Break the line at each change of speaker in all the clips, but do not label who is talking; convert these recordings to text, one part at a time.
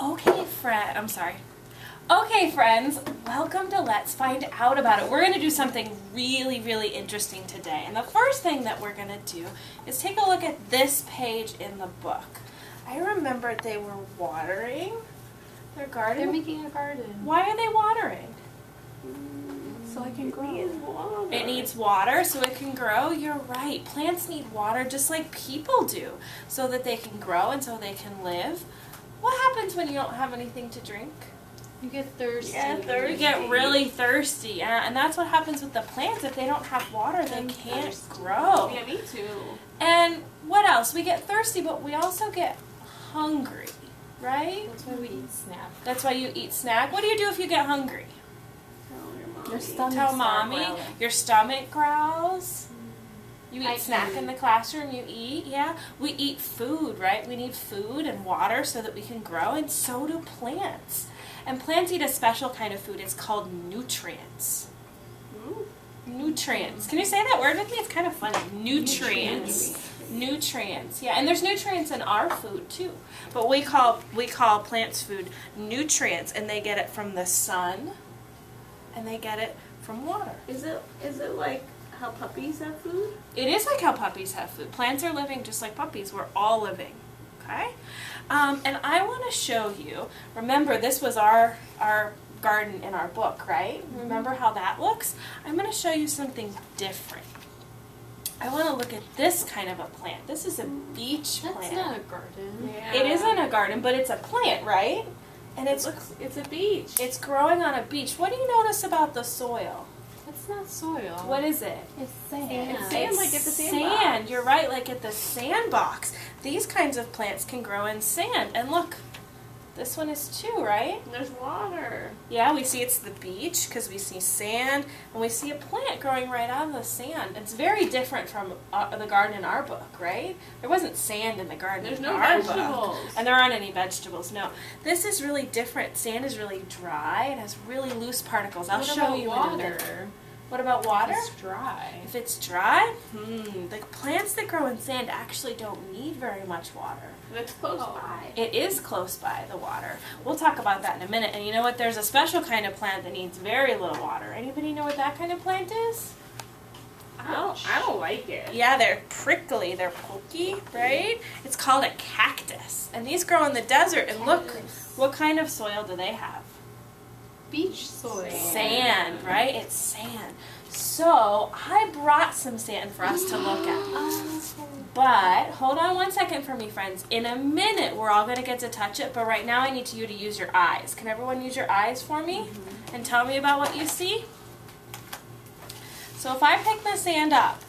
Okay, friends, welcome to Let's Find Out About It. We're going to do something really, really interesting today. And the first thing that we're going to do is take a look at this page in the book. I remembered they were watering their garden.
They're making a garden.
Why are they watering?
So it can grow.
It needs water so it can grow. You're right. Plants need water just like people do so that they can grow and so they can live. What happens when you don't have anything to drink?
You get thirsty.
You get really thirsty. And that's what happens with the plants. If they don't have water, they can't grow.
Yeah, me too.
And what else? We get thirsty, but we also get hungry, right?
That's why we eat snack.
That's why you eat snack. What do you do if you get hungry?
Your stomach
Tell mommy. Your stomach growls. You eat snack in the classroom, you eat, yeah. We eat food, right? We need food and water so that we can grow, and so do plants. And plants eat a special kind of food. It's called nutrients. Nutrients. Can you say that word with me? It's kind of funny. Nutrients. Nutrients. Yeah, and there's nutrients in our food too. But we call plants food nutrients, and they get it from the sun, and they get it from water.
Is it like how puppies have food?
It is like how puppies have food. Plants are living just like puppies. We're all living. Okay? And I want to show you, remember this was our garden in our book, right? Remember how that looks? I'm going to show you something different. I want to look at this kind of a plant. This is a beach plant.
That's not a garden.
Yeah.
It isn't a garden, but it's a plant, right? And it's
a beach.
It's growing on a beach. What do you notice about the soil?
It's not soil.
What is it?
It's sand.
It's sand, like at the sandbox.
Sand. You're right, like at the sandbox. These kinds of plants can grow in sand. And look, this one is too, right?
There's water.
Yeah, we see it's the beach because we see sand, and we see a plant growing right out of the sand. It's very different from the garden in our book, right? There wasn't sand in the garden
There's
in
no
our
vegetables.
book. And there aren't any vegetables, no. This is really different. Sand is really dry. It has really loose particles. I'll show you in a minute. What about water?
It's dry.
If it's dry, the plants that grow in sand actually don't need very much water.
It's close by.
It is close by, the water. We'll talk about that in a minute. And you know what? There's a special kind of plant that needs very little water. Anybody know what that kind of plant is?
I don't like it.
Yeah, they're prickly. They're pokey, right? It's called a cactus. And these grow in the desert. And look, what kind of soil do they have?
Beach soil.
Sand, right? It's sand. So I brought some sand for us to look at. But hold on one second for me, friends. In a minute, we're all going to get to touch it. But right now, I need you to use your eyes. Can everyone use your eyes for me? And tell me about what you see? So if I pick the sand up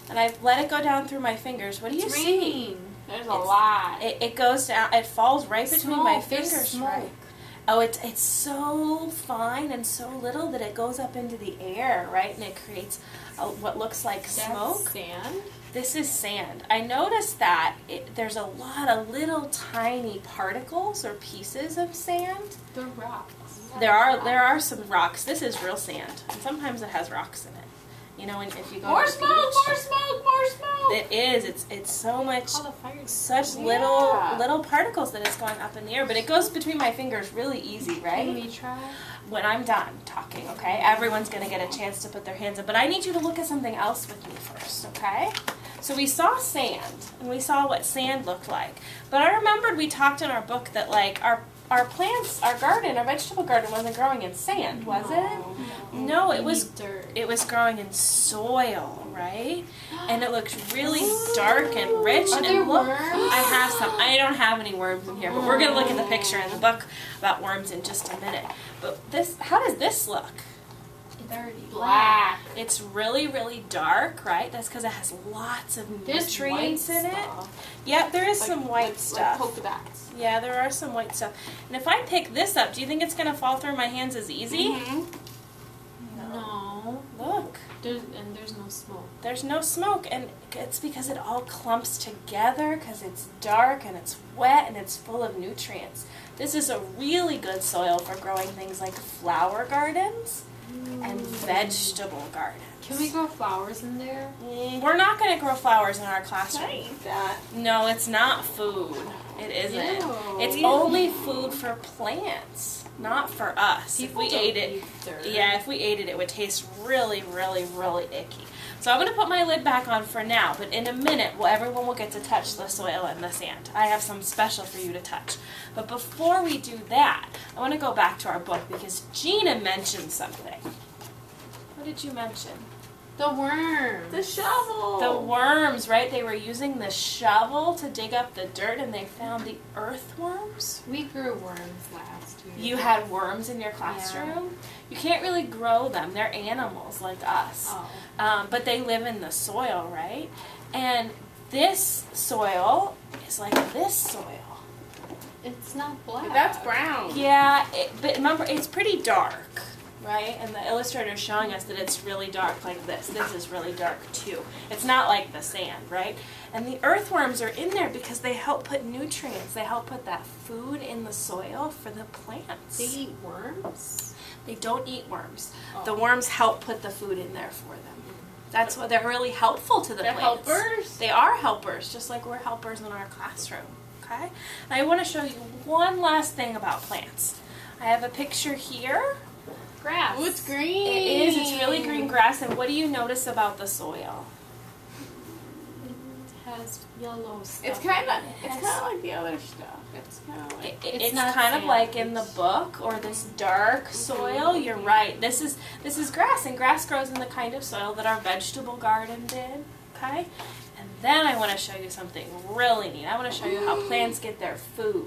and I let it go down through my fingers, what do you see?
There's a lot.
It goes down. It falls right between my fingers.
Smoke.
Right. Oh, it's so fine and so little that it goes up into the air, right? And it creates what looks like smoke.
That's sand?
This is sand. I noticed that there's a lot of little tiny particles or pieces of sand.
They're rocks.
There are some rocks. This is real sand, and sometimes it has rocks in it. You know, if you go
More
to the
smoke,
beach,
more smoke, more smoke.
it is. It's so much, such
Yeah.
little particles that it's going up in the air. But it goes between my fingers really easy, right?
Can we try?
When I'm done talking, okay? Everyone's going to get a chance to put their hands in. But I need you to look at something else with me first, okay? So we saw sand, and we saw what sand looked like. But I remembered we talked in our book that, like, our plants, our garden, our vegetable garden wasn't growing in sand, was it? No, it was
dirt.
It was growing in soil, right? And it looked really dark and rich.
Are
and
there
look,
worms?
I have some. I don't have any worms in here, but we're going to look at the picture in the book about worms in just a minute. But how does this look?
Dirty.
Black.
It's really, really dark, right? That's because it has lots of nutrients in it. Yep, there is some white stuff.
Like polka dots.
Yeah, there are some white stuff. And if I pick this up, do you think it's going to fall through my hands as easy?
No.
Look.
There's no smoke.
There's no smoke, and it's because it all clumps together because it's dark and it's wet and it's full of nutrients. This is a really good soil for growing things like flower gardens and vegetable gardens.
Can we grow flowers in there?
We're not going to grow flowers in our classroom.
I eat that.
No, it's not food. It isn't.
Ew.
It's only food for plants, not for us.
People
if we
don't
ate it,
eat dirt.
yeah, if we ate it, it would taste really, really, really icky. So I'm going to put my lid back on for now, but in a minute, everyone will get to touch the soil and the sand. I have some special for you to touch. But before we do that, I want to go back to our book because Gina mentioned something. What did you mention?
The worm.
The shovel.
The worms, right? They were using the shovel to dig up the dirt and they found the earthworms.
We grew worms last year.
You had worms in your classroom? You can't really grow them. They're animals like us.
Oh.
But they live in the soil, right? And this soil is like this soil.
It's not black.
That's brown.
Yeah, but remember, it's pretty dark, right? And the illustrator is showing us that it's really dark like this. This is really dark too. It's not like the sand, right? And the earthworms are in there because they help put nutrients. They help put that food in the soil for the plants.
They eat worms?
They don't eat worms.
Oh.
The worms help put the food in there for them. That's why they're really helpful to the
They're
plants.
helpers.
They are helpers, just like we're helpers in our classroom. Okay? And I want to show you one last thing about plants. I have a picture here.
Grass.
Oh, it's green.
It is. It's really green grass. And what do you notice about the soil?
It has yellow stuff.
It's kind of.
It
It's
has-
kind of like the other stuff. It's kind of like.
It's
not
kind of
sand.
like in the book or this dark soil. You're right. This is grass, and grass grows in the kind of soil that our vegetable garden did. Okay? And then I want to show you something really neat. I want to show you how plants get their food.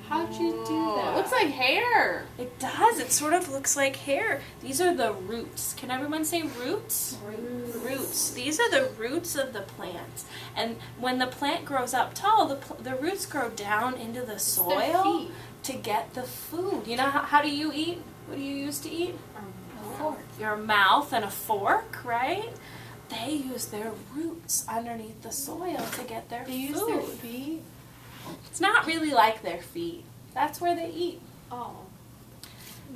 How'd you do
Oh,
that?
it looks like hair.
It does. It sort of looks like hair. These are the roots. Can everyone say roots? Roots. These are the roots of the plant. And when the plant grows up tall, the roots grow down into the
Their
soil
feet.
to get the food. You know, how do you eat? What do you use to eat?
Fork.
Your mouth and a fork, right? They use their roots underneath the soil to get their
They
food.
use their feet?
It's not really like their feet. That's where they eat.
Oh.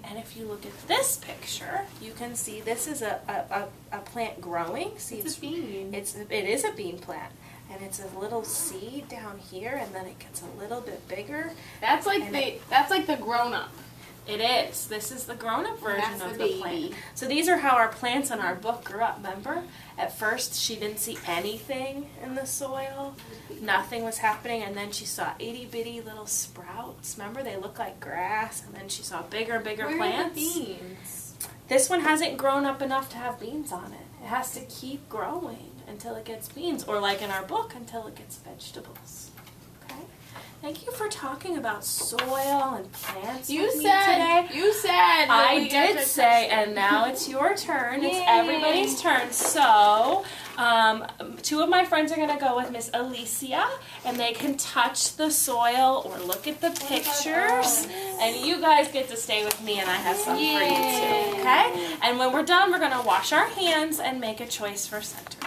And if you look at this picture, you can see this is a plant growing. See,
It's a bean.
it is a bean plant, and it's a little seed down here, and then it gets a little bit bigger.
That's like
And
That's like the grown up.
It is. This is the grown-up version
That's
of
the
the plant.
baby.
So these are how our plants in our book grew up. Remember, at first she didn't see anything in the soil. Nothing was happening, and then she saw itty bitty little sprouts. Remember, they look like grass, and then she saw bigger and bigger
Where
plants.
are the beans?
This one hasn't grown up enough to have beans on it. It has to keep growing until it gets beans, or like in our book, until it gets vegetables. Okay? Thank you for talking about soil and plants
You
with me
said.
today.
You said. that
I
we got
did
to
say,
touch
and now it's your turn. It's
Yay.
everybody's turn. So, two of my friends are going to go with Miss Alicia, and they can touch the soil or look at the pictures. And you guys get to stay with me, and I have some for you too. Okay? And when we're done, we're going to wash our hands and make a choice for center.